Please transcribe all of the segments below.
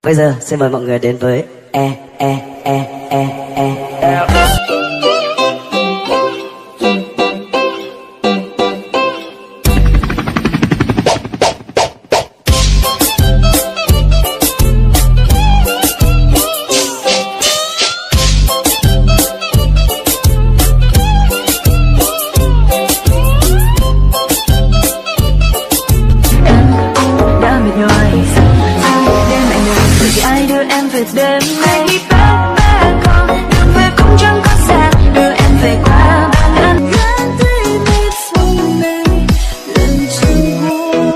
Bây giờ xin mời mọi người đến với E. Đã mệt nhoài đêm anh ngồi thì ai đưa em về đêm nay bé con đường về cũng chẳng có xa đưa em về qua bàn ăn gắn tay mệt sông này lần chung hôn.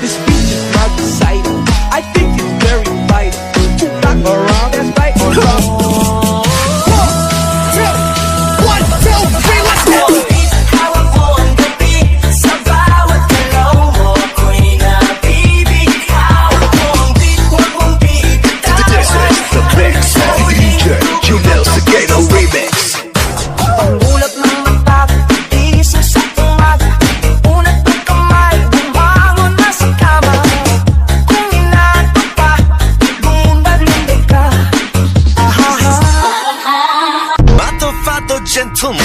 This beach is my sight. I think it's very light. You rock around, that's right. One, two, 1, 2, 3, let's go. Gentleman.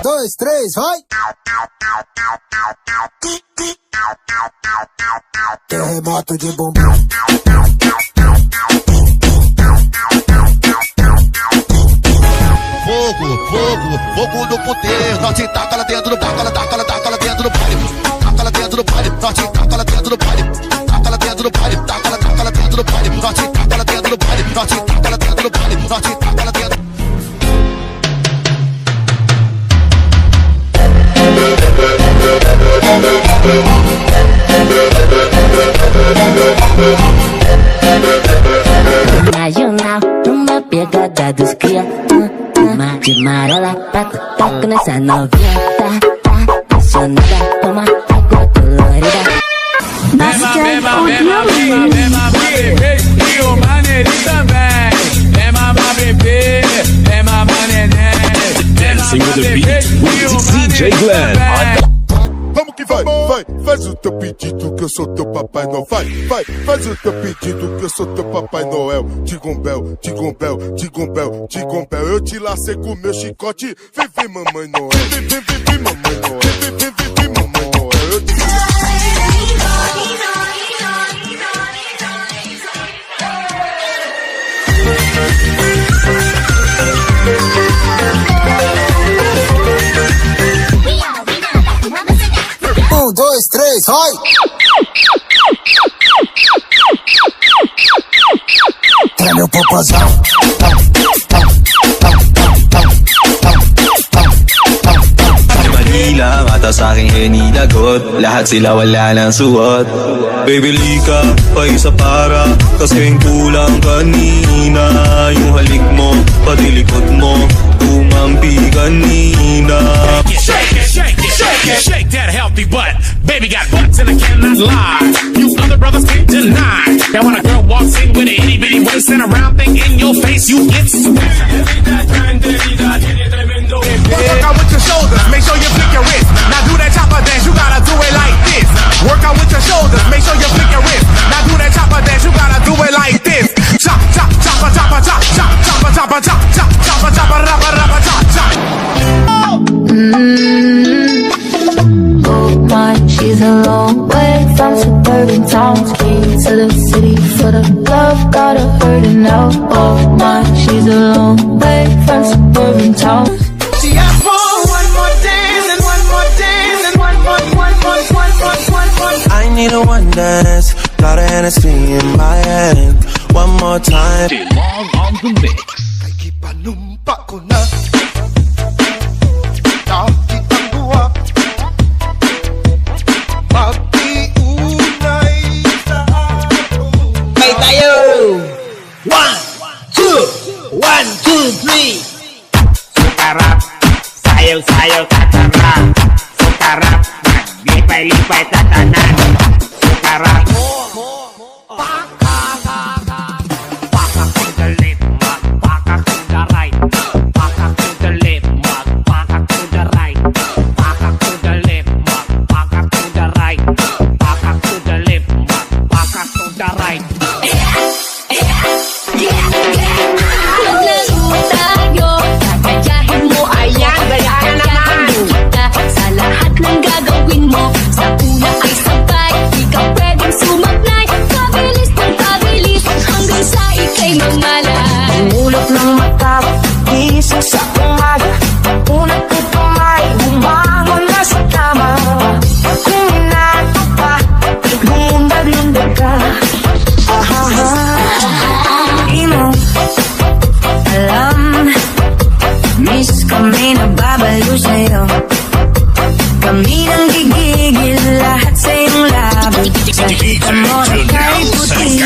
Dois, três, vai! Terremoto de bumbum. Fogo no poder, norte taca lá dentro do taca lá dentro do pare, taca lá dentro do pare, norte taca lá dentro do pare, taca lá dentro do pare, taca lá dentro do pare, norte taca lá dentro do pare, norte taca lá dentro do pare, norte taca lá dentro. Nacional, numa pegada dos cria. Uma de marola pra toca nessa novinha. Tá apaixonada, toma água colorida. Vem mamar bebê e o maneirinho também. Vem mamar bebê, vem mamar neném. Dancing with the beat with DJ Glenn. Vamos que vai, faz o teu pedido que eu sou teu Papai Noel. Faz o teu pedido que eu sou teu Papai Noel. Tigombel, eu te lacei com meu chicote. Vem, mamãe Noel, vem, mamãe Noel, vem, mamãe Noel. Eu te... Dois, três, vai! Treme o popozão. Manila, mata sa'king hinilagot. Lahat sila wala ng suot. Baby lika, pa isa para kasing kulang kanina. Yung halik mo, pati likod mo tumampi kanina. Shake that healthy butt. Baby got butts and I cannot lie. You other brothers can't deny. Now when a girl walks in with an itty bitty waist and a round thing in your face, you get sweat. Work out with your shoulders, make sure you flick your wrist. Now do that chopper dance, you gotta do it like this. Work out with your shoulders, make sure you flick your wrist. Now do that chopper dance, you gotta do it like this. Chop, chop, chopper, chopper, chop, chop, chopper, chopper, chop, chop, chopper, chopper, rapper, rapper, chop, chop. Oh my, she's a long way from suburban towns. Straight to the city for the love, got her hurting now. Oh my, she's a long way from suburban towns. She asked for one more dance and one more dance and one. I need a one dance, got a Hennessy in my hand. One more time. Long on the mix. Kay kipanumpa ko na. One, two, three. Sukarap, sayaw, katarak. Sukarap, lipay-lipay tatanan. Sukarap. Pakak to the left, pakak to the right. Pakak to the left, pakak to the right. Pakak to the left, pakak to the right. Pakak to the left, pakak to the right. Tayo, kakayahin mo, ayan, gayahin kita sa lahat ng gagawin mo. Sa una ay sabay, di ka pwedeng sumablay. Pabilis ng pabilis, hanggang sa ika'y mamalay. Ulap ng mata, gising sa umaga. Una ko pamay, bumangon na sa kama. Kung inato pa, lumundag-lundag ka. Di mo alam, miss kami nababalo sa'yo. Kami nang gigigil lahat sa iyong labi. Sa hita mo na kay puti.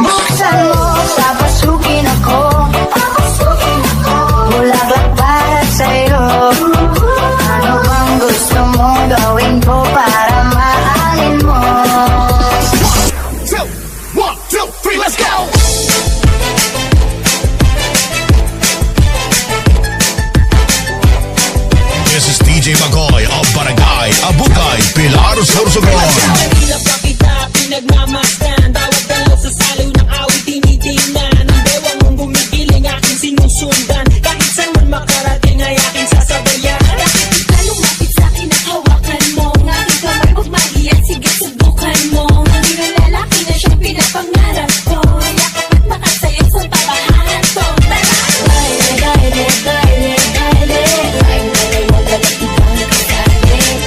Buksan mo, papasukin ako. Bulaklak para sa'yo. Ano bang gusto mong gawin ko para mahalin mo? 1, 2, 3, let's go! This is DJ Magoy of Barangay Abukay, Pilar, Sorsogon. Mahirap pa kita, pinagmamasdan. Bawat dalaw sa saliw ng awit tinitingnan. Ang bewang mong gumigiling aking sinusundan. Kahit saan man makarating ay aking sasabihin.